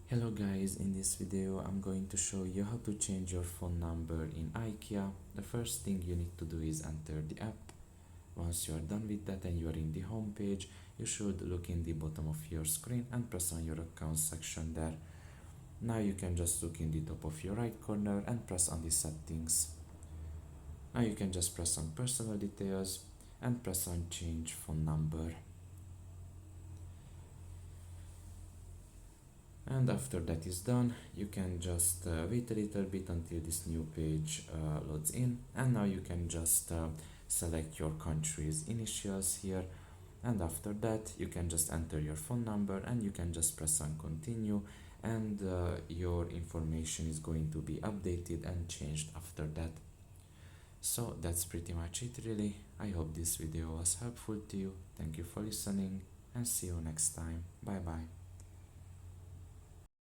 Hello guys, in this video I'm going to show you how to change your phone number in Ikea. The first thing you need to do is enter the app. Once you are done with that and you are in the home page, you should look in the bottom of your screen and press on your account section there. Now you can just look in the top of your right corner and press on the settings. Now you can just press on personal details and press on change phone number. And after that is done, you can just wait a little bit until this new page loads in, and now you can just select your country's initials here, and after that you can just enter your phone number and you can just press on continue, and your information is going to be updated and changed after that. So that's pretty much it really. I hope this video was helpful to you. Thank you for listening and see you next time. Bye bye.